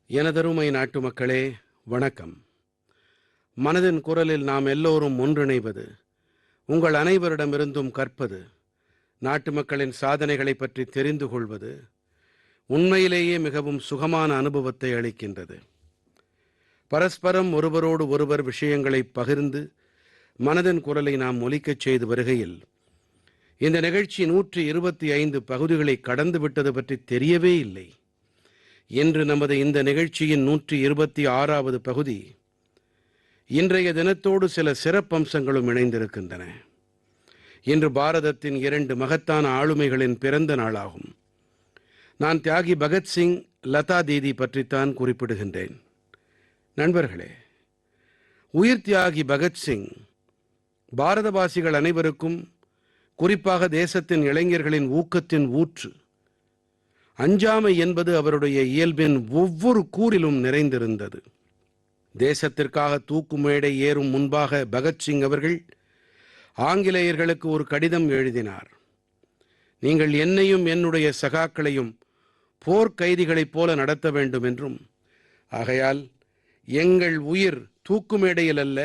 எனதருமை நாட்டு மக்களே, வணக்கம். மனதின் குரலில் நாம் எல்லோரும் ஒன்றிணைவது, உங்கள் அனைவரிடமிருந்தும் கற்பது, நாட்டு மக்களின் சாதனைகளைப் பற்றி தெரிந்து கொள்வது உண்மையிலேயே மிகவும் சுகமான அனுபவத்தை அளிக்கின்றது. பரஸ்பரம் ஒருவரோடு ஒருவர் விஷயங்களை பகிர்ந்து மனதின் குரலை நாம் ஒலிக்கச் செய்து வருகையில் இந்த நிகழ்ச்சி 125 பகுதிகளை கடந்து விட்டது பற்றி தெரியவே இல்லை. இன்று நமது இந்த நிகழ்ச்சியின் 126வது பகுதி. இன்றைய தினத்தோடு சில சிறப்பம்சங்களும் இணைந்திருக்கின்றன. இன்று பாரதத்தின் 2 மகத்தான ஆளுமைகளின் பிறந்த நாளாகும். நான் தியாகி பகத்சிங், லதா தீதி பற்றித்தான் குறிப்பிடுகின்றேன். நண்பர்களே, உயிர் தியாகி பகத்சிங் பாரதவாசிகள் அனைவருக்கும், குறிப்பாக தேசத்தின் இளைஞர்களின் ஊக்கத்தின் ஊற்று. அஞ்சாமை என்பது அவருடைய இயல்பின் ஒவ்வொரு கூறிலும் நிறைந்திருந்தது. தேசத்திற்காக தூக்கு மேடை ஏறும் முன்பாக பகத்சிங் அவர்கள் ஆங்கிலேயர்களுக்கு ஒரு கடிதம் எழுதினார். நீங்கள் என்னையும் என்னுடைய சகாக்களையும் போர்க்கைதிகளைப் போல நடத்த வேண்டும் என்றும், ஆகையால் எங்கள் உயிர் தூக்கு மேடையில் அல்ல,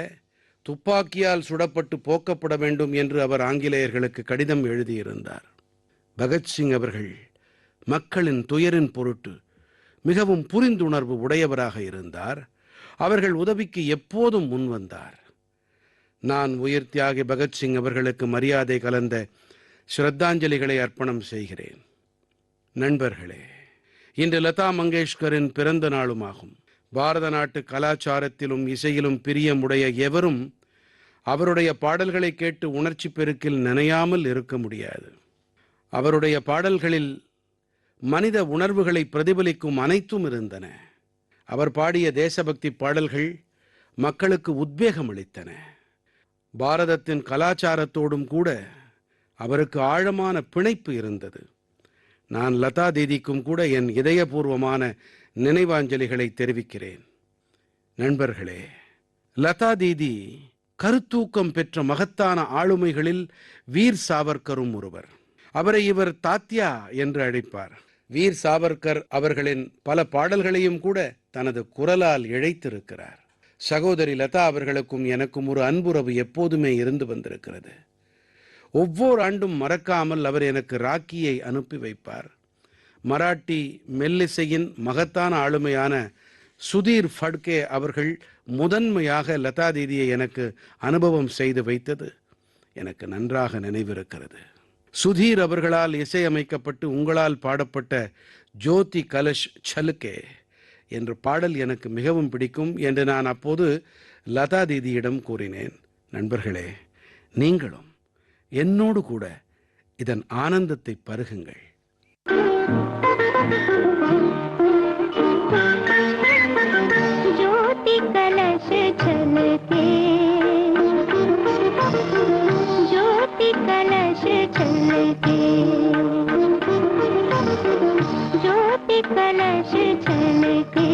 துப்பாக்கியால் சுடப்பட்டு போக்கப்பட வேண்டும் என்று அவர் ஆங்கிலேயர்களுக்கு கடிதம் எழுதியிருந்தார். பகத்சிங் அவர்கள் மக்களின் துயரின் பொருட்டு மிகவும் புரிந்துணர்வு உடையவராக இருந்தார். அவர்கள் உதவிக்கு எப்போதும் முன்வந்தார். நான் உயிர் தியாகி பகத்சிங் அவர்களுக்கு மரியாதை கலந்த ஸ்ரத்தாஞ்சலிகளை அர்ப்பணம் செய்கிறேன். நண்பர்களே, இன்று லதா மங்கேஷ்கரின் பிறந்த நாளுமாகும். பாரத நாட்டு கலாச்சாரத்திலும் இசையிலும் பிரியமுடைய எவரும் அவருடைய பாடல்களை கேட்டு உணர்ச்சி பெருக்கில் நனையாமல் இருக்க முடியாது. அவருடைய பாடல்களில் மனித உணர்வுகளை பிரதிபலிக்கும் அனைத்தும் இருந்தன. அவர் பாடிய தேசபக்தி பாடல்கள் மக்களுக்கு உத்வேகம் அளித்தன. பாரதத்தின் கலாச்சாரத்தோடும் கூட அவருக்கு ஆழமான பிணைப்பு இருந்தது. நான் லதா தீதிக்கும் கூட என் இதயபூர்வமான நினைவாஞ்சலிகளை தெரிவிக்கிறேன். நண்பர்களே, லதா தீதி கருத்தூக்கம் பெற்ற மகத்தான ஆளுமைகளில் வீர் சாவர்க்கரும் ஒருவர். அவரை இவர் தாத்யா என்று அழைப்பார். வீர் சாவர்க்கர் அவர்களின் பல பாடல்களையும் கூட தனது குரலால் இழைத்திருக்கிறார். சகோதரி லதா அவர்களுக்கும் எனக்கும் ஒரு அன்புறவு எப்போதுமே இருந்து வந்திருக்கிறது. ஒவ்வொரு ஆண்டும் மறக்காமல் அவர் எனக்கு ராக்கியை அனுப்பி வைப்பார். மராட்டி மெல்லிசையின் மகத்தான ஆளுமையான சுதீர் ஃபட்கே அவர்கள் முதன்மையாக லதா தீதியை எனக்கு அனுபவம் செய்து வைத்தது எனக்கு நன்றாக நினைவிருக்கிறது. சுதீர் அவர்களால் இசையமைக்கப்பட்டு உங்களால் பாடப்பட்ட ஜோதி கலஷ் சலுக்கே என்ற பாடல் எனக்கு மிகவும் பிடிக்கும் என்று நான் அப்போது லதா தீதியிடம் கூறினேன். நண்பர்களே, நீங்களும் என்னோடு கூட இதன் ஆனந்தத்தை பருகுங்கள். ஜோதி கலஷ் சலுக்கே, ज्योति कलश छलके, ज्योति कलश छलके,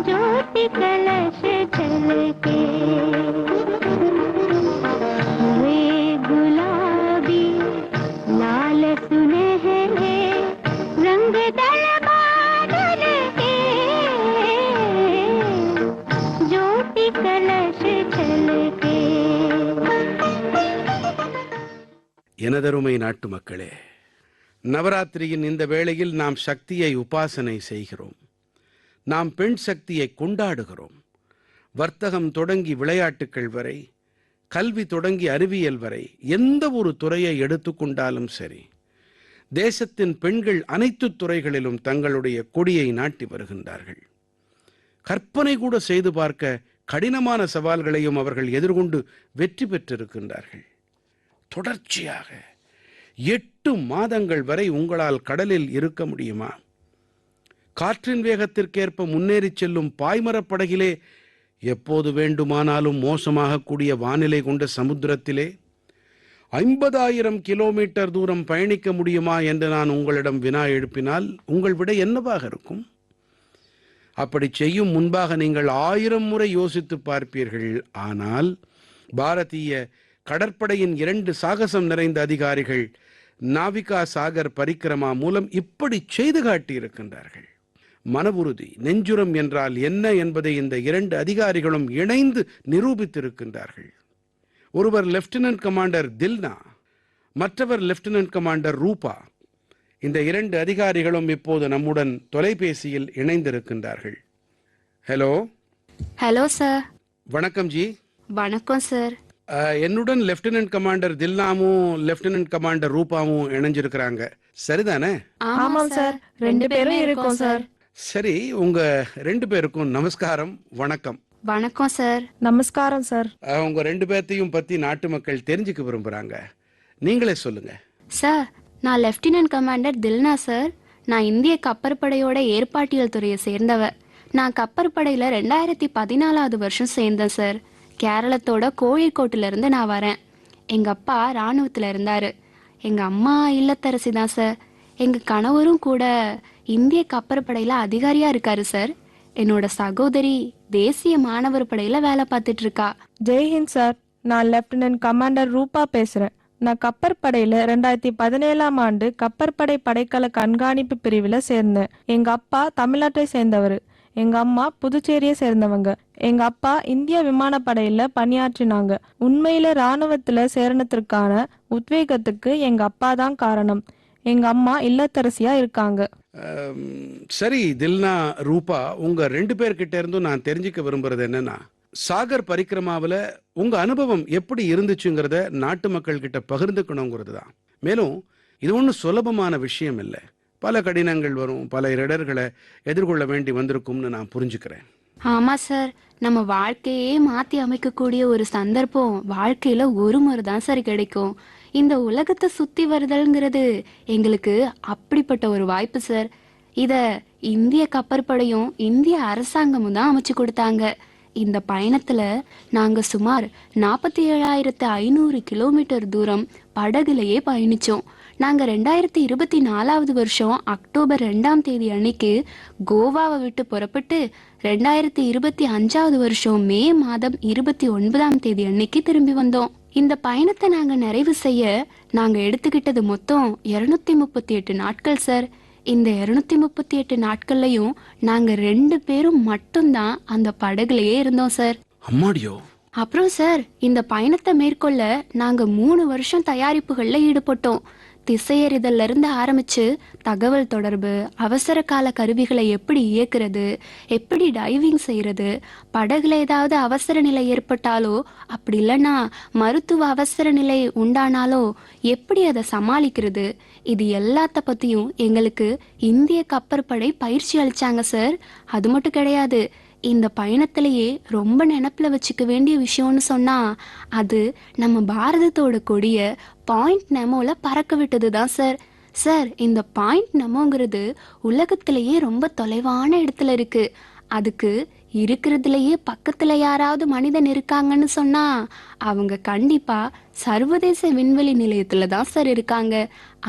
ज्योति कलश छलके, वे गुलाबी लाल सुनहरे रंग दल बादल के, ज्योति कलश छलके. எனதருமை நாட்டு மக்களே, நவராத்திரியின் இந்த வேளையில் நாம் சக்தியை உபாசனை செய்கிறோம். நாம் பெண் சக்தியை கொண்டாடுகிறோம். வர்த்தகம் தொடங்கி விளையாட்டுக்கள் வரை, கல்வி தொடங்கி அறிவியல் வரை, எந்த ஒரு துறையை எடுத்துக்கொண்டாலும் சரி, தேசத்தின் பெண்கள் அனைத்து துறைகளிலும் தங்களுடைய கொடியை நாட்டி வருகின்றார்கள். கற்பனை கூட செய்து பார்க்க கடினமான சவால்களையும் அவர்கள் எதிர்கொண்டு வெற்றி பெற்றிருக்கின்றார்கள். தொடர்ச்சியாக 8 மாதங்கள் வரை உங்களால் கடலில் இருக்க முடியுமா? காற்றின் வேகத்திற்கேற்ப முன்னேறி செல்லும் பாய்மரப்படகிலே, எப்போது வேண்டுமானாலும் மோசமாகக்கூடிய வானிலை கொண்ட சமுத்திரத்திலே 50,000 கிலோமீட்டர் தூரம் பயணிக்க முடியுமா என்று நான் உங்களிடம் வினா எழுப்பினால் உங்கள் விடை என்னவாக இருக்கும்? அப்படி செய்யும் முன்பாக நீங்கள் 1000 முறை யோசித்து பார்ப்பீர்கள். ஆனால் பாரதிய கடற்படையின் 2 சாகசம் நிறைந்த அதிகாரிகள் நாவிகா சாகர் பரிக்கிரமா மூலம் இப்படி செய்து காட்டியிருக்கின்றார்கள். மனவுறுதி, நெஞ்சுரம் என்றால் என்ன என்பதை இந்த 2 அதிகாரிகளும் இணைந்து நிரூபித்திருக்கின்றார்கள். ஒருவர் லெப்டினன்ட் கமாண்டர் தில்னா, மற்றவர் லெப்டினன்ட் கமாண்டர் ரூபா. இந்த 2 அதிகாரிகளும் இப்போது நம்முடன் தொலைபேசியில் இணைந்திருக்கின்றார்கள். ஹலோ. Hello sir. வணக்கம் ஜி. வணக்கம் சார். என்னுடன் லெப்டினன்ட் கமாண்டர் தில்னாமும் லெப்டினன்ட் கமாண்டர் ரூபாவும் இணைஞ்சிருக்கிறாங்க, சரிதானே? ஆமாம் சார், 2 பேரும் இருக்கோம் சார். சரி, உங்க 2 பேருக்கும் நமஸ்காரம், வணக்கம். வணக்கம் சார். நமஸ்காரம் சார். உங்க 2 பேர்த்தையும் பத்தி நாட்டு மக்கள் தெரிஞ்சுக்க விரும்புறாங்க, நீங்களே சொல்லுங்க. சார், நான் லெப்டினன்ட் கமாண்டர் தில்னா சார். நான் இந்திய கப்பற்படையோட ஏற்பாட்டியல் துறையை சேர்ந்தவ. நான் கப்பற்படையில 2014ஆவது வருஷம் சேர்ந்தேன் சார். கேரளத்தோட கோழிக்கோட்டில இருந்து நான் வரேன். எங்க அப்பா ராணுவத்துல இருந்தாரு. எங்க அம்மா இல்லத்தரசி தான் சார். எங்க கணவரும் கூட இந்திய கப்பற்படையில அதிகாரியா இருக்காரு சார். என்னோட சகோதரி தேசிய மாணவர் படையில வேலை பார்த்துட்டு இருக்கா. ஜெய்ஹிந்த் சார். நான் லெப்டினன்ட் கமாண்டர் ரூபா பேசுறேன். நான் கப்பற்படையில 2017ஆம் ஆண்டு கப்பற்படை படைக்கல கண்காணிப்பு பிரிவுல சேர்ந்தேன். எங்க அப்பா தமிழ்நாட்டை சேர்ந்தவர். எங்க அம்மா புதுச்சேரியை சேர்ந்தவங்க. எங்க அப்பா இந்திய விமானப்படையில பணியாற்றினாங்க. உண்மையில ராணுவத்துல சேரணத்திற்கான உத்வேகத்துக்கு எங்க அப்பா தான் காரணம். எங்க அம்மா இல்லத்தரசியா இருக்காங்க. சரி தில்னா, ரூபா, உங்க 2 பேர்கிட்ட இருந்தும் நான் தெரிஞ்சுக்க விரும்புறது என்னன்னா, சாகர் பரிக்கிரமாவில் உங்க அனுபவம் எப்படி இருந்துச்சுங்கிறத நாட்டு மக்கள் கிட்ட பகிர்ந்துக்கணுங்கிறது தான். மேலும் இது ஒன்றும் சுலபமான விஷயம் இல்லை. பல கடினங்கள் வரும், பல இடர்களை எதிர்கொள்ள வேண்டி வந்திருக்கும்னு நான் புரிஞ்சுக்கிறேன். ஆமா சார், நம்ம வாழ்க்கையே மாத்தி அமைக்கக்கூடிய ஒரு சந்தர்ப்பம் வாழ்க்கையில ஒரு முறை தான் சார் கிடைக்கும். இந்த உலகத்தை சுத்தி வருதல்ங்கிறது எங்களுக்கு அப்படிப்பட்ட ஒரு வாய்ப்பு சார். இத இந்திய கப்பற்படையும் இந்திய அரசாங்கமும் தான் அமைச்சு கொடுத்தாங்க. இந்த பயணத்துல நாங்க சுமார் 47,500 கிலோமீட்டர் தூரம் படகுலையே பயணிச்சோம். நாங்க 2024ஆவது வருஷம் அக்டோபர் 2ஆம் தேதி அன்னைக்கு கோவாவை விட்டு புறப்பட்டு 2025ஆவது வருஷம் மே மாதம் 29ஆம் தேதி அன்னைக்கு திரும்பி வந்தோம். இந்த பயணத்தை நாங்க நிறைவு செய்ய நாங்க எடுத்துக்கிட்டது மொத்தம் 238 நாட்கள் சார். இந்த 238 நாட்கள்லயும் நாங்க 2 பேரும் மட்டும்தான் அந்த படகுலயே இருந்தோம் சார். அம்மாடியோ. அப்புறம் சார், இந்த பயணத்தை மேற்கொள்ள நாங்க 3 வருஷம் தயாரிப்புகள்ல ஈடுபட்டோம். திசையறிதல்ல இருந்து ஆரம்பிச்சு தகவல் தொடர்பு, அவசர கால கருவிகளை எப்படி இயக்குறது, எப்படி டைவிங் செய்யறது, படகுல ஏதாவது அவசர நிலை ஏற்பட்டாலோ அப்படி இல்லைன்னா மருத்துவ அவசர நிலை உண்டானாலோ எப்படி அதை சமாளிக்கிறது, இது எல்லாத்த பத்தியும் எங்களுக்கு இந்திய கப்பற்படை பயிற்சி அளிச்சாங்க சார். அது மட்டும் கிடையாது, இந்த பயணத்திலேயே ரொம்ப நினப்புல வச்சுக்க வேண்டிய விஷயம்னு சொன்னா அது நம்ம பாரதத்தோட கொடிய பாயிண்ட் நெமோல பறக்க விட்டது தான் சார். சார், இந்த பாயிண்ட் நெமோங்கிறது உலகத்திலேயே ரொம்ப தொலைவான இடத்துல இருக்கு. அதுக்கு இருக்கிறதுலயே பக்கத்துல யாராவது மனிதன் இருக்காங்கன்னு சொன்னா அவங்க கண்டிப்பா சர்வதேச விண்வெளி நிலையத்துல தான் சார் இருக்காங்க.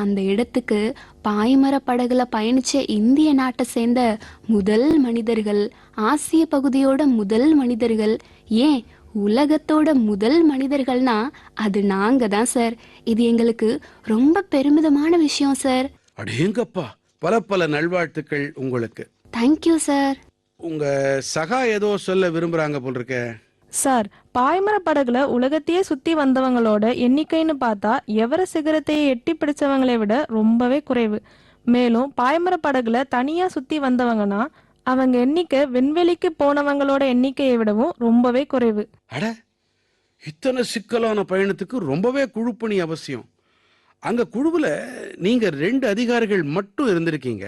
அந்த இடத்துக்கு பாய்மர படகுல பயணிச்ச இந்திய நாட்டை சேர்ந்த முதல் மனிதர்கள், ஆசிய பகுதியோட முதல் மனிதர்கள், ஏன் உலகத்தோட முதல் மனிதர்கள்னா அது நாங்க தான் சார். இது எங்களுக்கு ரொம்ப பெருமிதமான விஷயம் சார். அடேங்கப்பா, பல பல நல்வாழ்த்துக்கள் உங்களுக்கு. Thank you sir. உங்க சகா ஏதோ சொல்ல விரும்புறாங்க போல் இருக்க. சார், பாய்மர படகுல உலகத்தையே சுத்தி வந்தவங்களோட எண்ணிக்கைன்னு பார்த்தா எவரெஸ்ட் சிகரத்தையே எட்டி பிடிச்சவங்களை விட ரொம்பவே குறைவு. மேலும் பாய்மர படகுல தனியா சுத்தி வந்தவங்கன்னா அவங்க எண்ணிக்கை விண்வெளிக்கு போனவங்களோட எண்ணிக்கையை விடவும் ரொம்பவே குறைவு. அட, இத்தனை சிக்கலான பயணத்துக்கு ரொம்பவே குழுப்பணி அவசியம். அங்க குழுவுல நீங்க 2 அதிகாரிகள் மட்டும் இருந்திருக்கீங்க.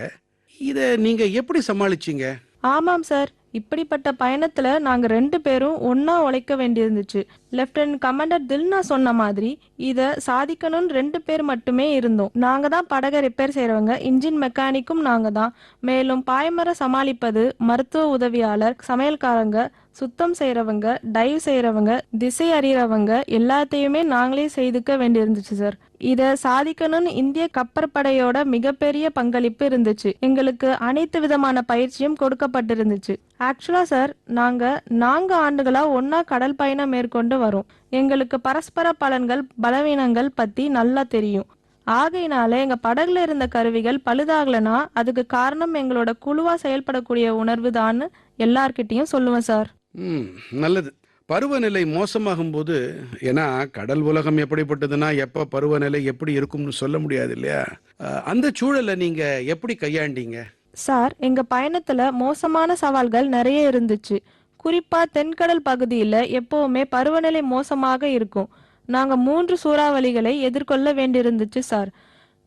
இத நீங்க எப்படி சமாளிச்சீங்க? ஆமாம் சார், இப்படிப்பட்ட பயணத்துல நாங்க 2 பேரும் ஒன்னா உழைக்க வேண்டியிருந்துச்சு. லெப்டினன்ட் கமாண்டர் தில்னா சொன்ன மாதிரி இத சாதிக்கணும்னு 2 பேர் மட்டுமே இருந்தோம். நாங்க தான் படகை ரிப்பேர் செய்றவங்க, இன்ஜின் மெக்கானிக்கும் நாங்க தான். மேலும் பாய்மரம் சமாளிப்பது, மருத்துவ உதவியாளர், சமையல்காரங்க, சுத்தம் செய்யறவங்க, டைவ் செய்யறவங்க, திசை அறியறவங்க எல்லாத்தையுமே நாங்களே செய்துக்க வேண்டியிருந்துச்சு சார். இத சாதிக்கணும்னு இந்திய கப்பற்படையோட மிகப்பெரிய பங்களிப்பு இருந்துச்சு. எங்களுக்கு அனைத்து விதமான பயிற்சியும் கொடுக்கப்பட்டிருந்துச்சு. ஆக்சுவலா சார், நாங்க 4 ஆண்டுகளா ஒன்னா கடல் பயணம் மேற்கொண்டு வரோம். எங்களுக்கு பரஸ்பர பலன்கள், பலவீனங்கள் பத்தி நல்லா தெரியும். ஆகையினால எங்க படகுல இருந்த கருவிகள் பழுதாகலனா அதுக்கு காரணம் எங்களோட குழுவா செயல்படக்கூடிய உணர்வு தான் எல்லார்கிட்டையும் சொல்லுவேன் சார். நல்லது. பருவநிலை மோசமாகும் போது, ஏன்னா கடல் உலகம் எப்படிப்பட்டதுன்னா எப்ப பருவநிலை எப்படி இருக்கும்னு சொல்ல முடியாது இல்லையா? அந்த சூழலை நீங்க எப்படி கையாண்டீங்க? சார், எங்க பயணத்துல மோசமான சவால்கள் நிறைய இருந்துச்சு. குறிப்பா தென்கடல் பகுதியில எப்பவுமே பருவநிலை மோசமாக இருக்கும். நாங்க 3 சூறாவளிகளை எதிர்கொள்ள வேண்டியிருந்துச்சு சார்.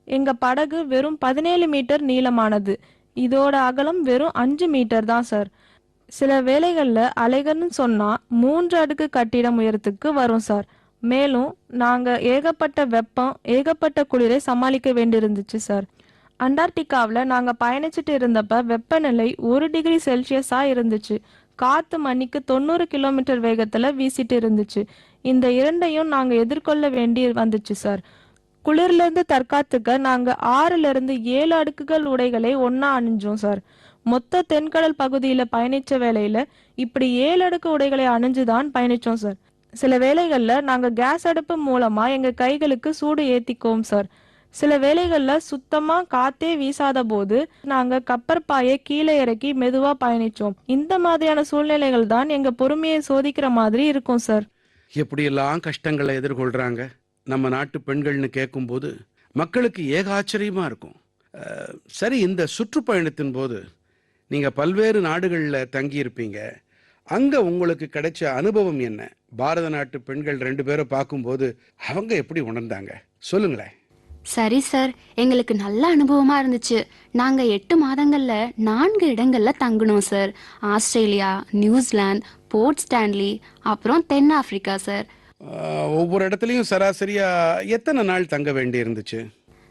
எங்க படகு வெறும் 17 மீட்டர் நீளமானது. இதோட அகலம் வெறும் 5 மீட்டர் தான் சார். சில வேளைகள்ல அலைகள்னு சொன்னா 3 அடுக்கு கட்டிடம் உயரத்துக்கு வரும் சார். மேலும் நாங்க ஏகப்பட்ட வெப்பம், ஏகப்பட்ட குளிரை சமாளிக்க வேண்டியிருந்துச்சு சார். அண்டார்டிகாவில் நாங்க பயணிச்சுட்டு இருந்தப்ப வெப்பநிலை 1 டிகிரி செல்சியஸா இருந்துச்சு. காத்து மணிக்கு 90 கிலோமீட்டர் வேகத்துல வீசிட்டு இருந்துச்சு. இந்த இரண்டையும் நாங்க எதிர்கொள்ள வேண்டி வந்துச்சு சார். குளிர்ல இருந்து தற்காத்துக்க நாங்க 6ல இருந்து 7 அடுக்குகள் உடைகளை ஒன்னா அணிஞ்சோம் சார். மொத்த தென்கடல் பகுதியில பயணிச்ச வேளையில இப்படி 7 அடுக்கு உடைகளை அணிஞ்சுதான் பயணிச்சோம் சார். சில வேளைகள்ல நாங்க கேஸ் அடுப்பு மூலமா எங்க கைகளுக்கு சூடு ஏத்திக்குவோம் சார். சில வேளைகள்ல சுத்தமா காத்தே வீசாத போது நாங்க கப்பற்பாயை கீழே இறக்கி மெதுவா பயணிச்சோம். இந்த மாதிரியான சூழ்நிலைகள் தான் எங்க பொறுமையை சோதிக்கிற மாதிரி இருக்கும் சார். எப்படியெல்லாம் கஷ்டங்களை எதிர்கொள்றாங்க நம்ம நாட்டு பெண்கள்னு கேட்கும்போது மக்களுக்கு ஏக ஆச்சரியமா இருக்கும். சரி, இந்த சுற்றுப்பயணத்தின் போது நீங்க பல்வேறு நாடுகள்ல தங்கியிருப்பீங்க. அங்க உங்களுக்கு கிடைச்ச அனுபவம் என்ன? பாரத நாட்டு பெண்கள் 2 பேரை பார்க்கும்போது அவங்க எப்படி உணர்ந்தாங்க, சொல்லுங்களேன். சரி சார், எங்களுக்கு நல்ல அனுபவமா இருந்துச்சு. நாங்க 8 மாதங்கள்ல 4 இடங்கள்ல தங்கினோம் sir. Australia, New Zealand, Port Stanley, அப்புறம் தென் ஆப்பிரிக்கா சார். ஒவ்வொரு இடத்துலயும் சராசரியா எத்தனை நாள் தங்க வேண்டி இருந்துச்சு?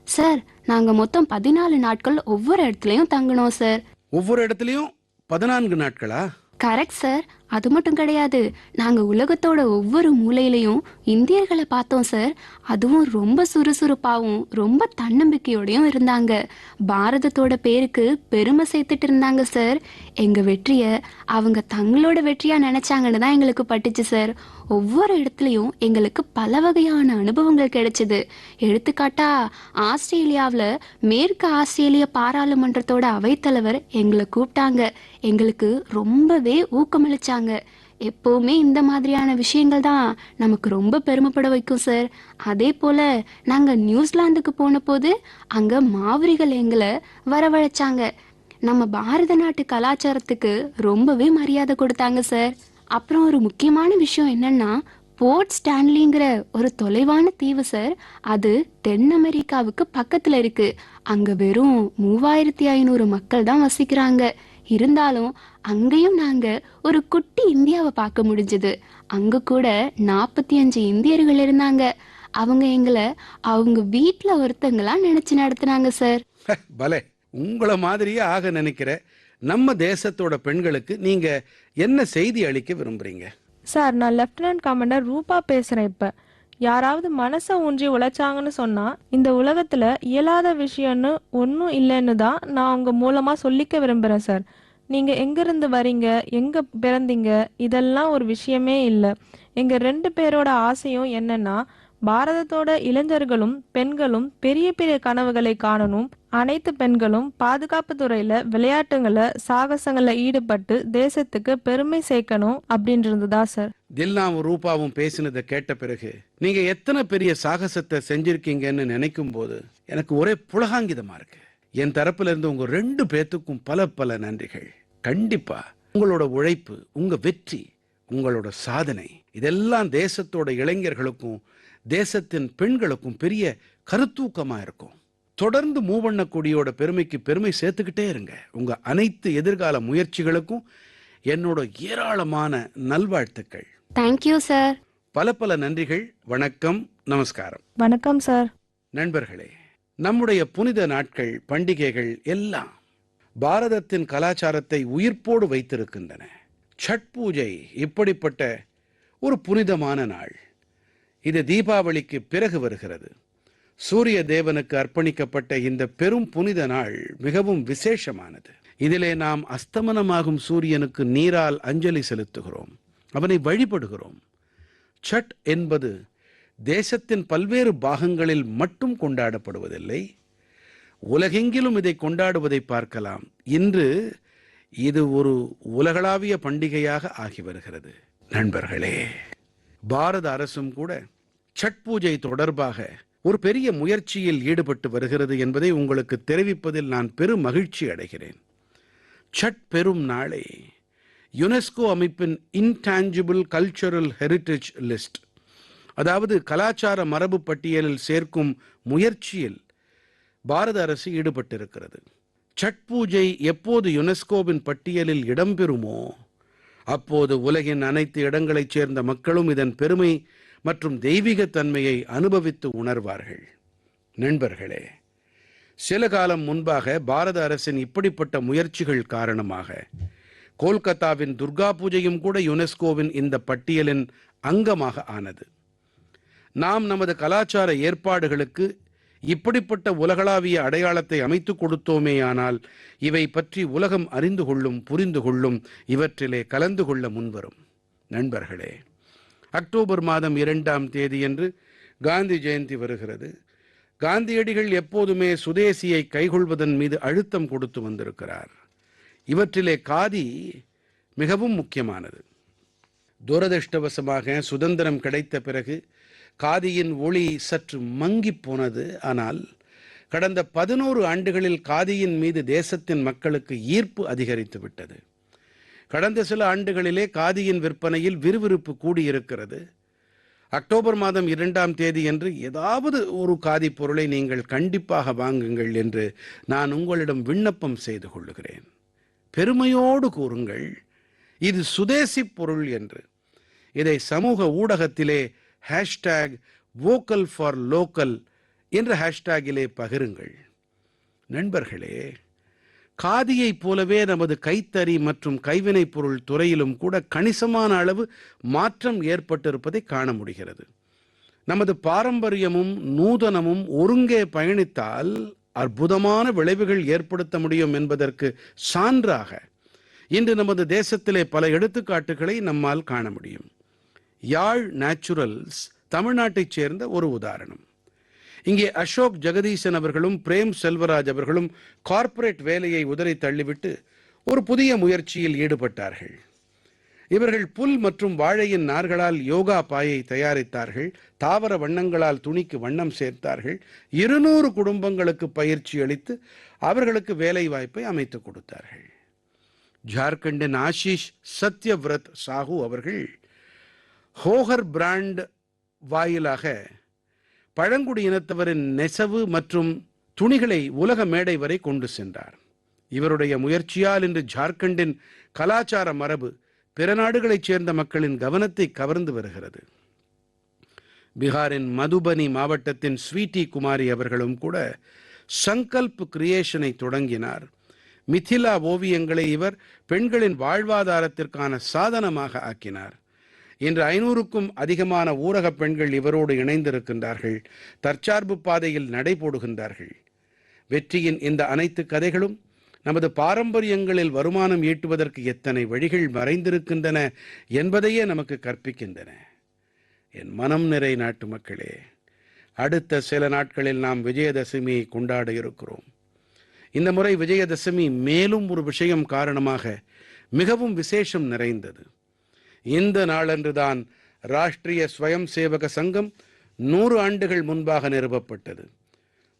சார், நாங்க மொத்தம் 14 நாட்கள் ஒவ்வொரு இடத்துலயும் தங்கினோம் சார். ஒவ்வொரு இடத்துலயும் 14 நாட்களா? Correct sir. அது மட்டும் கிடையாது, நாங்க உலகத்தோட ஒவ்வொரு மூலையிலையும் இந்தியர்களை பார்த்தோம் சார். அதுவும் ரொம்ப சுறுசுறுப்பாகவும் ரொம்ப தன்னம்பிக்கையோடையும் இருந்தாங்க. பாரதத்தோட பேருக்கு பெருமை சேர்த்துட்டு இருந்தாங்க சார். எங்க வெற்றியை அவங்க தங்களோட வெற்றியா நினைச்சாங்கன்னு தான் எங்களுக்கு பட்டுச்சு சார். ஒவ்வொரு இடத்துலையும் எங்களுக்கு பல வகையான அனுபவங்கள் கிடைச்சது. எடுத்துக்காட்டா, ஆஸ்திரேலியாவில் மேற்கு ஆஸ்திரேலிய பாராளுமன்றத்தோட அவைத்தலைவர் எங்களை கூப்பிட்டாங்க. எங்களுக்கு ரொம்பவே ஊக்கமளிச்சாங்க. எப்பவுமே இந்த மாதிரியான விஷயங்கள் தான் நமக்கு ரொம்ப பெருமைப்பட வைக்கும் சார். அதே போல நாங்க நியூசிலாந்துக்கு போன போது அங்க மாவரிகள் எங்களை வரவழைச்சாங்க. நம்ம பாரத நாட்டு கலாச்சாரத்துக்கு ரொம்பவே மரியாதை கொடுத்தாங்க சார். அப்புறம் ஒரு முக்கியமான விஷயம் என்னன்னா, போர்ட் ஸ்டான்லிங்கிற ஒரு தொலைவான தீவு சார். அது தென் அமெரிக்காவுக்கு பக்கத்துல இருக்கு. அங்க வெறும் 3500 மக்கள் தான் வசிக்கிறாங்க. இருந்தாலும் அங்கேயும் நாங்க ஒரு குட்டி இந்தியாவை பார்க்க முடிஞ்சது. அங்க கூட 45 இந்தியர்கள் இருந்தாங்க. அவங்க எங்களை அவங்க வீட்டுல ஒருத்தங்களா நினைச்சு நடத்தினாங்க சார். பலே, உங்களை மாதிரியே ஆக நினைக்கிற நம்ம தேசத்தோட பெண்களுக்கு நீங்க என்ன செய்தி அளிக்க விரும்புறீங்க? சார், நான் லெப்டினன்ட் கமாண்டர் ரூபா பேசுறேன். இப்ப யாராவது மனசை ஊன்றி உழைச்சாங்கன்னு சொன்னா இந்த உலகத்துல இயலாத விஷயம்னு ஒன்றும் இல்லைன்னு தான் நான் உங்க மூலமா சொல்லிக்க விரும்புறேன் சார். நீங்க எங்கிருந்து வரீங்க, எங்க பிறந்தீங்க, இதெல்லாம் ஒரு விஷயமே இல்லை. எங்க 2 பேரோட ஆசையும் என்னன்னா, பாரதத்தோட இளைஞர்களும் பெண்களும் பெரிய பெரிய கனவுகளை காணணும். அனைத்து பெண்களும் பாதுகாப்பு துறையில விளையாட்டுங்களை சாகசங்கள்ல ஈடுபட்டு தேசத்துக்கு பெருமை சேர்க்கணும் அப்படின்றதுதா சார். தில்னாவும் ரூபாவும் பேசினதை கேட்ட பிறகு நீங்க எத்தனை பெரிய சாகசத்தை செஞ்சிருக்கீங்கன்னு நினைக்கும் போது எனக்கு ஒரே புலகாங்கிதமா இருக்கு. என் தரப்புல இருந்து உங்க 2 பேத்துக்கும் பல பல நன்றிகள். கண்டிப்பா உங்களோட உழைப்பு, உங்க வெற்றி, உங்களோட சாதனை இதெல்லாம் தேசத்தோட இளைஞர்களுக்கும் தேசத்தின் பெண்களுக்கும் பெரிய கருத்தூக்கமா இருக்கும். தொடர்ந்து மூவண்ண கொடியோட பெருமைக்கு பெருமை சேர்த்துக்கிட்டே இருங்க. உங்க அனைத்து எதிர்கால முயற்சிகளுக்கும் என்னோட ஏராளமான நல்வாழ்த்துக்கள். Thank you sir. பல பல நன்றிகள். வணக்கம், நமஸ்காரம். வணக்கம் சார். நண்பர்களே, நம்முடைய புனித நாட்கள், பண்டிகைகள் எல்லாம் பாரதத்தின் கலாச்சாரத்தை உயிர்ப்போடு வைத்திருக்கின்றன. சட் பூஜை இப்படிப்பட்ட ஒரு புனிதமான நாள். இது தீபாவளிக்கு பிறகு வருகிறது. சூரிய தேவனுக்கு அர்ப்பணிக்கப்பட்ட இந்த பெரும் புனித நாள் மிகவும் விசேஷமானது. இதிலே நாம் அஸ்தமனமாகும் சூரியனுக்கு நீரால் அஞ்சலி செலுத்துகிறோம், அவனை வழிபடுகிறோம். சட் என்பது தேசத்தின் பல்வேறு பாகங்களில் மட்டும் கொண்டாடப்படுவதில்லை, உலகெங்கிலும் இதை கொண்டாடுவதை பார்க்கலாம். இன்று இது ஒரு உலகளாவிய பண்டிகையாக ஆகி வருகிறது. நண்பர்களே, பாரத அரசும் கூட சட் பூஜை தொடர்பாக ஒரு பெரிய முயற்சியில் ஈடுபட்டு வருகிறது என்பதை உங்களுக்கு தெரிவிப்பதில் நான் பெரும் மகிழ்ச்சி அடைகிறேன். சட் பெரும் நாளை யுனெஸ்கோ அமைப்பின் இன்டான்ஜிபிள் கல்ச்சரல் ஹெரிட்டேஜ் லிஸ்ட், அதாவது கலாச்சார மரபு பட்டியலில் சேர்க்கும் முயற்சியில் பாரத அரசு ஈடுபட்டிருக்கிறது. சட் பூஜை எப்போது யுனெஸ்கோவின் பட்டியலில் இடம்பெறுமோ அப்போது உலகின் அனைத்து இடங்களைச் சேர்ந்த மக்களும் இதன் பெருமை மற்றும் தெய்வீகத்தன்மையை அனுபவித்து உணர்வார்கள். நண்பர்களே, சில காலம் முன்பாக பாரத அரசின் இப்படிப்பட்ட முயற்சிகள் காரணமாக கோல்கத்தாவின் துர்கா பூஜையும் கூட யுனெஸ்கோவின் இந்த பட்டியலின் அங்கமாக ஆனது. நாம் நமது கலாச்சார ஏற்பாடுகளுக்கு இப்படிப்பட்ட உலகளாவிய அடையாளத்தை அமைத்துக் கொடுத்தோமேயானால் இவை பற்றி உலகம் அறிந்து கொள்ளும், புரிந்து கொள்ளும், இவற்றிலே கலந்து கொள்ள முன்வரும். நண்பர்களே, அக்டோபர் மாதம் 2ஆம் தேதியன்று காந்தி ஜெயந்தி வருகிறது. காந்தியடிகள் எப்போதுமே சுதேசியை கைக்கொள்வதன் மீது அழுத்தம் கொடுத்து வந்திருக்கிறார். இவற்றிலே காதி மிகவும் முக்கியமானது. துரதிர்ஷ்டவசமாக சுதந்திரம் கிடைத்த பிறகு காதியின் ஒளி சற்று மங்கிப் போனது. ஆனால் கடந்த 11 ஆண்டுகளில் காதியின் மீது தேசத்தின் மக்களுக்கு ஈர்ப்பு அதிகரித்து விட்டது. கடந்த சில ஆண்டுகளிலே காதியின் விற்பனையில் விறுவிறுப்பு கூடியிருக்கிறது. அக்டோபர் மாதம் 2ஆம் தேதியன்று ஏதாவது ஒரு காதி பொருளை நீங்கள் கண்டிப்பாக வாங்குங்கள் என்று நான் உங்களிடம் விண்ணப்பம் செய்து கொள்ளுகிறேன். பெருமையோடு கூறுங்கள், இது சுதேசி பொருள் என்று. இதை சமூக ஊடகத்திலே வோக்கல் ஃபார் லோக்கல் என்ற ஹேஷ்டேகிலே பகிருங்கள். நண்பர்களே, காதியைப் போலவே நமது கைத்தறி மற்றும் கைவினைப் பொருள் துறையிலும் கூட கணிசமான அளவு மாற்றம் ஏற்பட்டிருப்பதை காண முடிகிறது. நமது பாரம்பரியமும் நூதனமும் ஒருங்கே பயணித்தால் அற்புதமான விளைவுகள் ஏற்படுத்த முடியும் என்பதற்கு சான்றாக இன்று நமது தேசத்திலே பல எடுத்துக்காட்டுகளை நம்மால் காண முடியும். யாழ் நேச்சுரல்ஸ் தமிழ்நாட்டைச் சேர்ந்த ஒரு உதாரணம். இங்கே அசோக் ஜெகதீசன் அவர்களும் பிரேம் செல்வராஜ் அவர்களும் கார்ப்பரேட் வேலையை உதறி தள்ளிவிட்டு ஒரு புதிய முயற்சியில் ஈடுபட்டார்கள். இவர்கள் புல் மற்றும் வாழையின் நார்களால் யோகா பாயை தயாரித்தார்கள். தாவர வண்ணங்களால் துணிக்கு வண்ணம் சேர்த்தார்கள். 200 குடும்பங்களுக்கு பயிற்சி அளித்து அவர்களுக்கு வேலை வாய்ப்பை அமைத்துக் கொடுத்தார்கள். ஜார்க்கண்டின் ஆஷிஷ் சத்யவ்ரத் சாஹூ அவர்கள் ஹோகர் பிராண்ட் வாயிலாக பழங்குடியினத்தவரின் நெசவு மற்றும் துணிகளை உலக மேடை வரை கொண்டு சென்றார். இவருடைய முயற்சியால் இன்று ஜார்க்கண்டின் கலாச்சார மரபு பிற நாடுகளைச் சேர்ந்த மக்களின் கவனத்தை கவர்ந்து வருகிறது. பீகாரின் மதுபனி மாவட்டத்தின் ஸ்வீட்டி குமாரி அவர்களும் கூட சங்கல்ப் கிரியேஷனை தொடங்கினார். மிதிலா ஓவியங்களை இவர் பெண்களின் வாழ்வாதாரத்திற்கான சாதனமாக ஆக்கினார். இன்று 500க்கும் அதிகமான ஊரக பெண்கள் இவரோடு இணைந்திருக்கின்றார்கள். தற்சார்பு பாதையில் நடைபோடுகின்றார்கள். வெற்றியின் இந்த அனைத்து கதைகளும் நமது பாரம்பரியங்களில் வருமானம் ஈட்டுவதற்கு எத்தனை வழிகள் மறைந்திருக்கின்றன என்பதையே நமக்கு கற்பிக்கின்றன. என் மனம் நிறை நாட்டு மக்களே, அடுத்த சில நாட்களில் நாம் விஜயதசமியை கொண்டாட இருக்கிறோம். இந்த முறை விஜயதசமி மேலும் ஒரு விஷயம் காரணமாக மிகவும் விசேஷம் நிறைந்தது. இந்த நாளன்றுதான் ராஷ்டிரிய ஸ்வயம் சேவக சங்கம் 100 ஆண்டுகள் முன்பாக நிறுவப்பட்டது.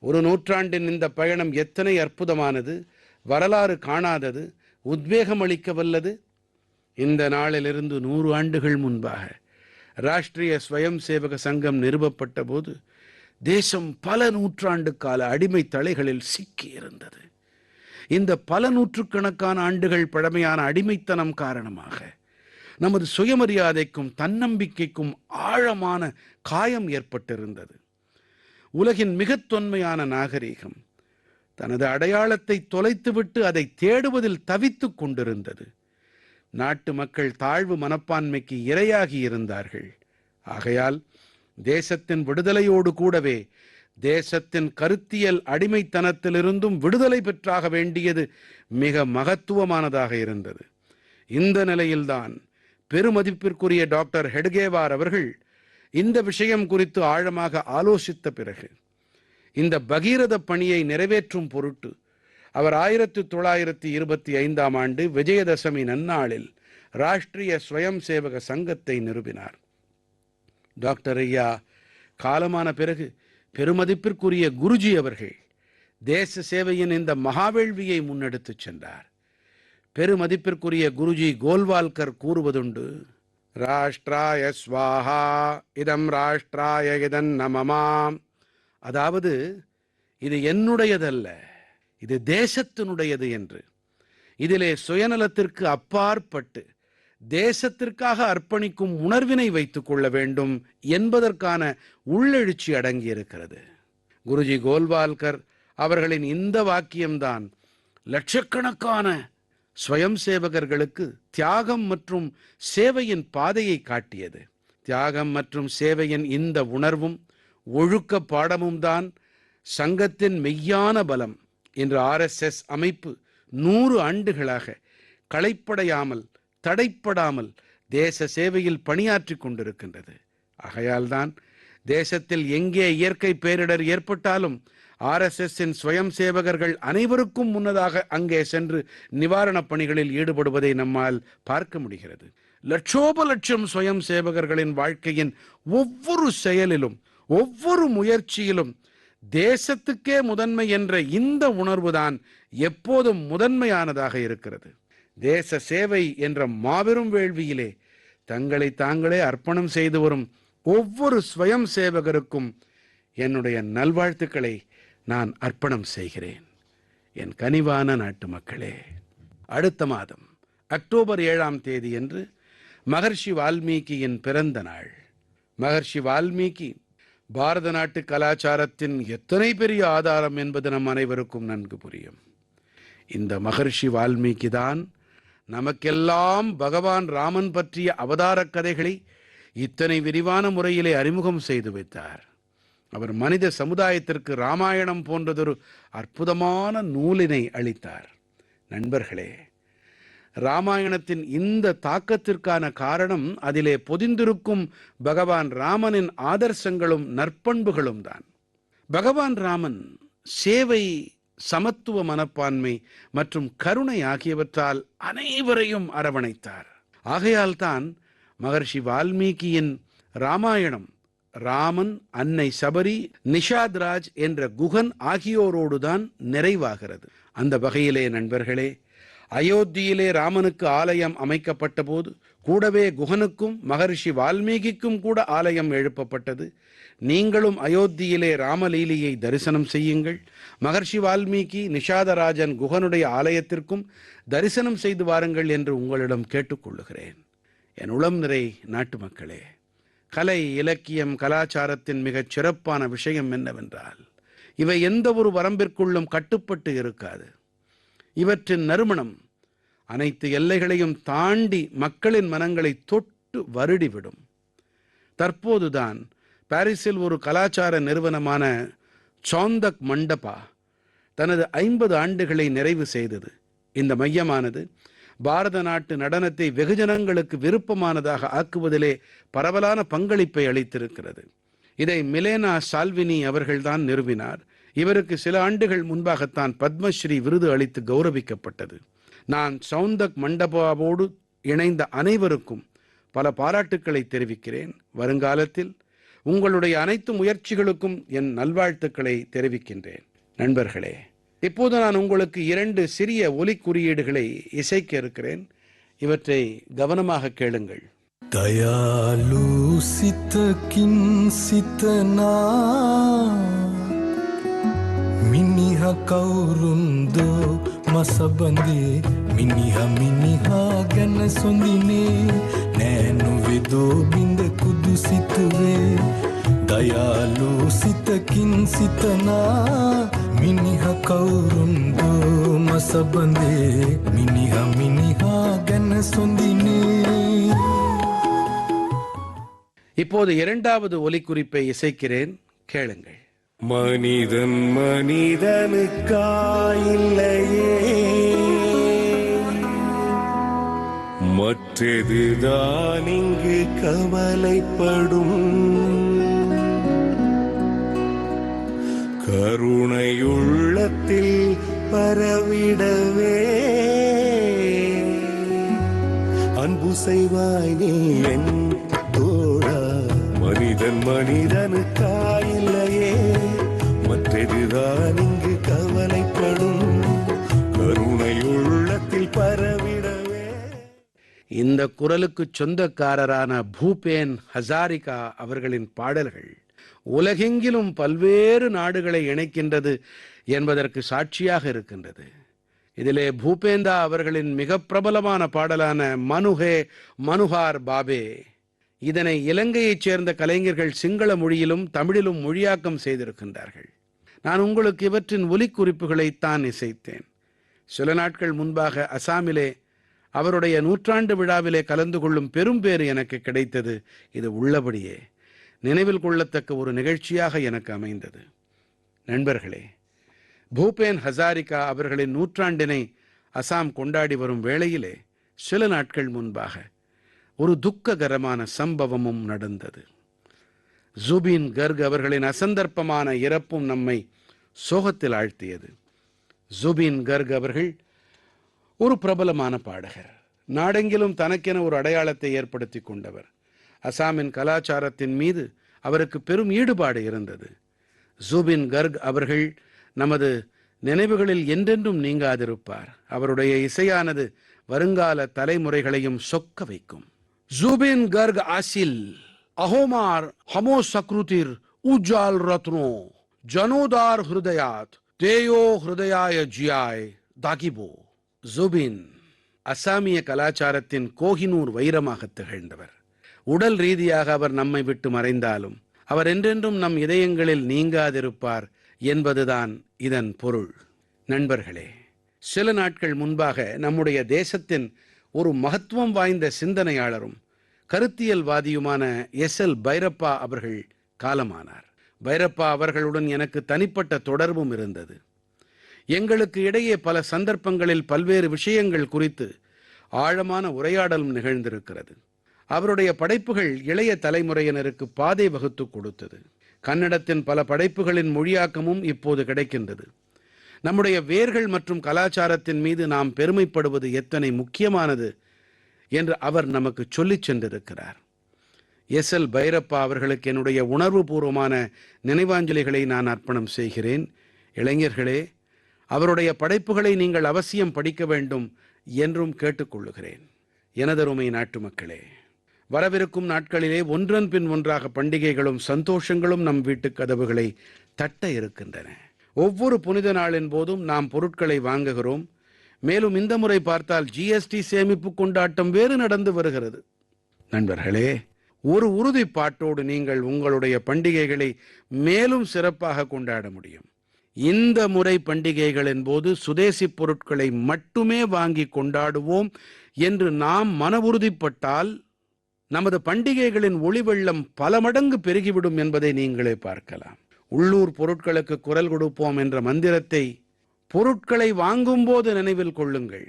ஒரு நூற்றாண்டின் இந்த பயணம் எத்தனை அற்புதமானது, வரலாறு காணாதது, உத்வேகம் அளிக்க வல்லது. இந்த நாளிலிருந்து 100 ஆண்டுகள் முன்பாக ராஷ்டிரிய ஸ்வயம் சேவக சங்கம் நிறுவப்பட்ட போது தேசம் பல நூற்றாண்டு கால அடிமை தலைகளில் சிக்கி இருந்தது. இந்த பல நூற்றுக்கணக்கான ஆண்டுகள் பழமையான அடிமைத்தனம் காரணமாக நமது சுயமரியாதைக்கும் தன்னம்பிக்கைக்கும் ஆழமான காயம் ஏற்பட்டிருந்தது. உலகின் மிகத் தொன்மையான நாகரீகம் தனது அடையாளத்தை தொலைத்துவிட்டு அதை தேடுவதில் தவித்துக் கொண்டிருந்தது. நாட்டு மக்கள் தாழ்வு மனப்பான்மைக்கு இரையாகி இருந்தார்கள். ஆகையால் தேசத்தின் விடுதலையோடு கூடவே தேசத்தின் கருத்தியல் அடிமைத்தனத்திலிருந்தும் விடுதலை பெற்றாக வேண்டியது மிக மகத்துவமானதாக இருந்தது. இந்த நிலையில்தான் பெருமதிப்பிற்குரிய டாக்டர் ஹெட்கேவார் அவர்கள் இந்த விஷயம் குறித்து ஆழமாக ஆலோசித்த பிறகு இந்த பகீரத பணியை நிறைவேற்றும் பொருட்டு அவர் 1925ஆம் ஆண்டு விஜயதசமி நன்னாளில் ராஷ்டிரிய ஸ்வயம் சேவக சங்கத்தை நிறுவினார். டாக்டர் ஐயா காலமான பிறகு பெருமதிப்பிற்குரிய குருஜி அவர்கள் தேச சேவையின் இந்த மகாவேள்வியை முன்னெடுத்துச் சென்றார். பெருமதிப்பிற்குரிய குருஜி கோல்வால்கர் கூறுவதுண்டு, ராஷ்டிராய ஸ்வாஹா இதம் ராஷ்டிராய இதன் நமமாம். அதாவது, இது என்னுடையதல்ல, இது தேசத்தினுடையது என்று. இதிலே சுயநலத்திற்கு அப்பாற்பட்டு தேசத்திற்காக அர்ப்பணிக்கும் உணர்வினை வைத்துக் கொள்ள வேண்டும் என்பதற்கான உள்ளெழுச்சி அடங்கியிருக்கிறது. குருஜி கோல்வால்கர் அவர்களின் இந்த வாக்கியம்தான் லட்சக்கணக்கான ஸ்வயம் சேவகர்களுக்கு தியாகம் மற்றும் சேவையின் பாதையை காட்டியது. தியாகம் மற்றும் சேவையின் இந்த உணர்வும் ஒழுக்க பாடமும் தான் சங்கத்தின் மெய்யான பலம். இன்று RSS அமைப்பு 100 ஆண்டுகளாக களைப்படையாமல் தடைப்படாமல் தேச சேவையில் பணியாற்றிக் கொண்டிருக்கின்றது. ஆகையால்தான் தேசத்தில் எங்கே இயற்கை பேரிடர் ஏற்பட்டாலும் RSSஇன் ஸ்வயம் சேவகர்கள் அனைவருக்கும் முன்னதாக அங்கே சென்று நிவாரணப் பணிகளில் ஈடுபடுவதை நம்மால் பார்க்க முடிகிறது. லட்சோபலட்சம் ஸ்வயம் சேவகர்களின் வாழ்க்கையின் ஒவ்வொரு செயலிலும் ஒவ்வொரு முயற்சியிலும் தேசத்துக்கே முதன்மை என்ற இந்த உணர்வுதான் எப்போதும் முதன்மையானதாக இருக்கிறது. தேச சேவை என்ற மாபெரும் வேள்வியிலே தங்களை தாங்களே அர்ப்பணம் செய்து வரும் ஒவ்வொரு ஸ்வயம் சேவகருக்கும் என்னுடைய நல்வாழ்த்துக்களை நான் அர்ப்பணம் செய்கிறேன். என் கனிவான நாட்டு மக்களே, அடுத்த மாதம் அக்டோபர் 7ஆம் தேதியன்று மகர்ஷி வால்மீகியின் பிறந்த நாள். மகர்ஷி வால்மீகி பாரத நாட்டு கலாச்சாரத்தின் எத்தனை பெரிய ஆதாரம் என்பது நம் அனைவருக்கும் நன்கு புரியும். இந்த மகர்ஷி வால்மீகி தான் நமக்கெல்லாம் பகவான் ராமன் பற்றிய அவதார கதைகளை இத்தனை விரிவான முறையிலே அறிமுகம் செய்து வைத்தார். அவர் மனித சமுதாயத்திற்கு ராமாயணம் போன்றதொரு அற்புதமான நூலினை அளித்தார். நண்பர்களே, ராமாயணத்தின் இந்த தாக்கத்திற்கான காரணம் அதிலே பொதிந்திருக்கும் பகவான் ராமனின் ஆதர்சங்களும் நற்பண்புகளும் தான். பகவான் ராமன் சேவை, சமத்துவ மனப்பான்மை மற்றும் கருணை ஆகியவற்றால் அனைவரையும் அரவணைத்தார். ஆகையால் தான் மகர்ஷி வால்மீகியின் ராமாயணம் ராமன், அன்னை சபரி, நிஷாத் ராஜ் என்ற குகன் ஆகியோரோடுதான் நிறைவாகிறது. அந்த வகையிலே நண்பர்களே, அயோத்தியிலே ராமனுக்கு ஆலயம் அமைக்கப்பட்ட போது கூடவே குகனுக்கும் மகர்ஷி வால்மீகிக்கும் கூட ஆலயம் எழுப்பப்பட்டது. நீங்களும் அயோத்தியிலே ராமலீலையை தரிசனம் செய்யுங்கள். மகர்ஷி வால்மீகி, நிஷாதராஜன் குகனுடைய ஆலயத்திற்கும் தரிசனம் செய்து வாருங்கள் என்று உங்களிடம் கேட்டுக்கொள்ளுகிறேன். என் உளம் நிறை நாட்டு மக்களே, கலை, இலக்கியம், கலாச்சாரத்தின் மிகச் சிறப்பான விஷயம் என்னவென்றால் இவை எந்த ஒரு வரம்பிற்குள்ளும் கட்டுப்பட்டு இருக்காது. இவற்றின் நறுமணம் அனைத்து எல்லைகளையும் தாண்டி மக்களின் மனங்களை தொட்டு வருடிவிடும். தற்போதுதான் பாரிஸில் ஒரு கலாச்சார நிறுவனமான சௌந்தக் மண்டபா தனது 50 ஆண்டுகளை நிறைவு செய்தது. இந்த மையமானது பாரத நாட்டு நடனத்தை வெகுஜனங்களுக்கு விருப்பமானதாக ஆக்குவதிலே பரவலான பங்களிப்பை அளித்திருக்கிறது. இதை மிலேனா சால்வினி அவர்கள்தான் நிறுவினார். இவருக்கு சில ஆண்டுகள் முன்பாகத்தான் பத்மஸ்ரீ விருது அளித்து கௌரவிக்கப்பட்டது. நான் சௌந்தக் மண்டபாவோடு இணைந்த அனைவருக்கும் பல பாராட்டுக்களை தெரிவிக்கிறேன். வருங்காலத்தில் உங்களுடைய அனைத்து முயற்சிகளுக்கும் என் நல்வாழ்த்துக்களை தெரிவிக்கின்றேன். நண்பர்களே, இப்போது நான் உங்களுக்கு 2 சிறிய ஒலிக் குறியீடுகளை இசைக்க இருக்கிறேன். இவற்றை கவனமாக கேளுங்கள். தயாலு சித்தகின் சித்தனா மினிஹ கௌருந்தோ මස බඳේ මිනිහ මිනිහා ගැන සොඳිනේ නෑනු වෙදෝ බිඳ කුදු සිතුවේ දයාලු සිතකින් සිතනා මිනිහ කවුරුන්දෝ මස බඳේ මිනිහ මිනිහා ගැන සොඳිනේ. இப்போது இரண்டாவது ஒலிக்குறிப்பை இசைக்கிறேன், கேளுங்கள். மனிதன் மனிதனுக்காயில்லையே மற்றதுதான் இங்கு கவலைப்படும் கருணையுள்ளத்தில் பரவிடவே அன்பு செய்வாய் நீ என் தோழா. மனிதன் மனிதனுக்காயில்லையே மற்றதுதான் இங்கு கவலைப்படும் கருணையுள்ளத்தில் பரவிடவே. இந்த குரலுக்கு சொந்தக்காரரான பூபேன் ஹசாரிகா அவர்களின் பாடல்கள் உலகெங்கிலும் பல்வேறு நாடுகளை இணைக்கின்றது என்பதற்கு சாட்சியாக இருக்கின்றது. இதிலே பூபேந்தா அவர்களின் மிக பிரபலமான பாடலான மனுஹே மனுஹார் பாபே, இதனை இலங்கையைச் சேர்ந்த கலைஞர்கள் சிங்கள மொழியிலும் தமிழிலும் மொழியாக்கம் செய்திருக்கின்றார்கள். நான் உங்களுக்கு இவற்றின் ஒலிக்குறிப்புகளைத்தான் இசைத்தேன். சில நாட்கள் முன்பாக அசாமிலே அவருடைய 100ஆண்டு விழாவிலே கலந்து கொள்ளும் பெரும்பேறு எனக்கு கிடைத்தது. இது உள்ளபடியே நினைவில் கொள்ளத்தக்க ஒரு நிகழ்ச்சியாக எனக்கு அமைந்தது. நண்பர்களே, பூபேன் ஹசாரிகா அவர்களின் 100ஆண்டினை அசாம் கொண்டாடி வரும் வேளையிலே சில நாட்கள் முன்பாக ஒரு துக்ககரமான சம்பவமும் நடந்தது. ஜுபின் கர்க் அவர்களின் அசந்தர்ப்பமான இறப்பும் நம்மை சோகத்தில் ஆழ்த்தியது. ஜுபின் கர்க் அவர்கள் ஒரு பிரபலமான பாடகர், நாடெங்கிலும் தனக்கென ஒரு அடையாளத்தை ஏற்படுத்தி கொண்டவர். அசாமின் கலாச்சாரத்தின் மீது அவருக்கு பெரும் ஈடுபாடு இருந்தது. ஜுபின் கர்க் அவர்கள் நமது நினைவுகளில் என்றென்றும் நீங்காதிருப்பார். அவருடைய இசையானது வருங்கால தலைமுறைகளையும் சொக்க வைக்கும். ஜுபின் கர்க் ஆசில் அஹோமார் ஹமோ சக்ருதிர் உஜ்ஜால் ரத்னோ ஜனோதார் ஹிருதயாத் தேயோ ஹிருதயாய ஜியாய் தாகிபோ. ஜுபின் அசாமிய கலாச்சாரத்தின் கோஹினூர் வைரமாக திகழ்ந்தவர். உடல் ரீதியாக அவர் நம்மை விட்டு மறைந்தாலும் அவர் என்றென்றும் நம் இதயங்களில் நீங்காதிருப்பார் என்பதுதான் இதன் பொருள். நண்பர்களே, சில நாட்கள் முன்பாக நம்முடைய தேசத்தின் ஒரு மகத்துவம் வாய்ந்த சிந்தனையாளரும் கருத்தியல்வாதியுமான எஸ்.எல். பைரப்பா அவர்கள் காலமானார். பைரப்பா அவர்களுடன் எனக்கு தனிப்பட்ட தொடர்பும் இருந்தது. எங்களுக்கு இடையே பல சந்தர்ப்பங்களில் பல்வேறு விஷயங்கள் குறித்து ஆழமான உரையாடலும் நிகழ்ந்திருக்கிறது. அவருடைய படைப்புகள் இளைய தலைமுறையினருக்கு பாதை வகுத்து கொடுத்தது. கன்னடத்தின் பல படைப்புகளின் மொழியாக்கமும் இப்போது கிடைக்கின்றது. நம்முடைய வேர்கள் மற்றும் கலாச்சாரத்தின் மீது நாம் பெருமைப்படுவது எத்தனை முக்கியமானது என்று அவர் நமக்கு சொல்லிச் சென்றிருக்கிறார். எஸ்.எல். பைரப்பா அவர்களுக்கு என்னுடைய உணர்வுபூர்வமான நினைவாஞ்சலிகளை நான் அர்ப்பணம் செய்கிறேன். இளைஞர்களே, அவருடைய படைப்புகளை நீங்கள் அவசியம் படிக்க வேண்டும் என்றும் கேட்டுக்கொள்ளுகிறேன். எனதருமை நாட்டு மக்களே, வரவிருக்கும் நாட்களிலே ஒன்றன் பின் ஒன்றாக பண்டிகைகளும் சந்தோஷங்களும் நம் வீட்டுக் கதவுகளை தட்ட இருக்கின்றன. ஒவ்வொரு புனித நாளின் போதும் நாம் பொருட்களை வாங்குகிறோம். மேலும் இந்த முறை பார்த்தால் ஜிஎஸ்டி சேமிப்பு கொண்டாட்டம் வேறு நடந்து வருகிறது. நண்பர்களே, ஒரு உறுதிப்பாட்டோடு நீங்கள் உங்களுடைய பண்டிகைகளை மேலும் சிறப்பாக கொண்டாட முடியும். இந்த முறை பண்டிகைகளின் போது சுதேசி பொருட்களை மட்டுமே வாங்கி கொண்டாடுவோம் என்று நாம் மன உறுதிப்பட்டால் நமது பண்டிகைகளின் ஒளி வெள்ளம் பல மடங்கு பெருகிவிடும் என்பதை நீங்களே பார்க்கலாம். உள்ளூர் பொருட்களுக்கு குரல் கொடுப்போம் என்ற மந்திரத்தை பொருட்களை வாங்கும் போது நினைவில் கொள்ளுங்கள்.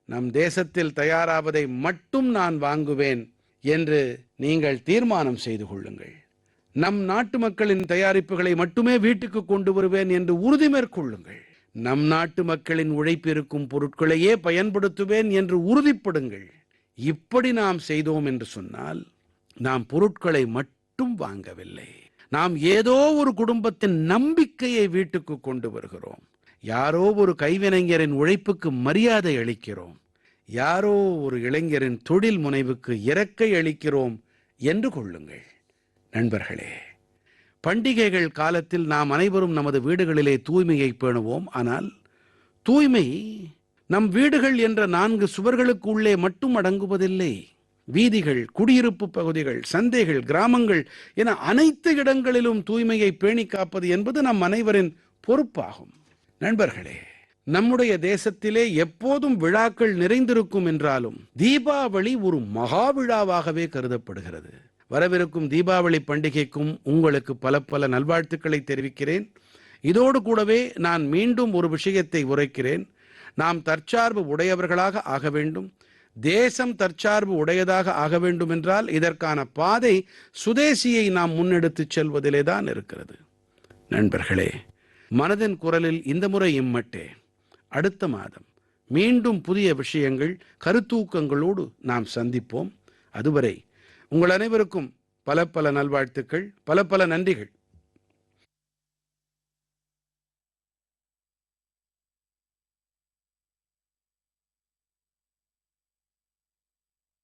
நம் தேசத்தில் தயாராவதை மட்டும் நான் வாங்குவேன் என்று நீங்கள் தீர்மானம் செய்து கொள்ளுங்கள். நம் நாட்டு மக்களின் தயாரிப்புகளை மட்டுமே வீட்டுக்கு கொண்டு வருவேன் என்று உறுதி மேற்கொள்ளுங்கள். நம் நாட்டு மக்களின் உழைப்பிருக்கும் பொருட்களையே பயன்படுத்துவேன் என்று உறுதிப்படுங்கள். இப்படி நாம் செய்தோம் என்று சொன்னால் நாம் பொருட்களை மட்டும் வாங்கவில்லை, நாம் ஏதோ ஒரு குடும்பத்தின் நம்பிக்கையை வீட்டுக்கு கொண்டு வருகிறோம். யாரோ ஒரு கைவினைஞரின் உழைப்புக்கு மரியாதை அளிக்கிறோம். யாரோ ஒரு இளைஞரின் தொழில் முனைவுக்கு இறக்கை அளிக்கிறோம் என்று கொள்ளுங்கள். நண்பர்களே, பண்டிகைகள் காலத்தில் நாம் அனைவரும் நமது வீடுகளிலே தூய்மையை பேணுவோம். ஆனால் தூய்மை நம் வீடுகள் என்ற 4 சுவர்களுக்கு உள்ளே மட்டும் அடங்குவதில்லை. வீதிகள், குடியிருப்பு பகுதிகள், சந்தைகள், கிராமங்கள் என அனைத்து இடங்களிலும் தூய்மையை பேணிக் காப்பது என்பது நம் அனைவரின் பொறுப்பாகும். நண்பர்களே, நம்முடைய தேசத்திலே எப்போதும் விழாக்கள் நிறைந்திருக்கும் என்றாலும் தீபாவளி ஒரு மகா விழாவாகவே கருதப்படுகிறது. வரவிருக்கும் தீபாவளி பண்டிகைக்கும் உங்களுக்கு பல பல நல்வாழ்த்துக்களை தெரிவிக்கிறேன். இதோடு கூடவே நான் மீண்டும் ஒரு விஷயத்தை உரைக்கிறேன். நாம் தற்சார்பு உடையவர்களாக ஆக வேண்டும். தேசம் தற்சார்பு உடையதாக ஆக வேண்டும் என்றால் இதற்கான பாதை சுதேசியை நாம் முன்னெடுத்துச் செல்வதிலே தான் இருக்கிறது. நண்பர்களே, மனதின் குரலில் இந்த முறை இம்மட்டே. அடுத்த மாதம் மீண்டும் புதிய விஷயங்கள், கருத்தூக்கங்களோடு நாம் சந்திப்போம். அதுவரை உங்கள் அனைவருக்கும் பல பல நல்வாழ்த்துக்கள், பல பல நன்றிகள்.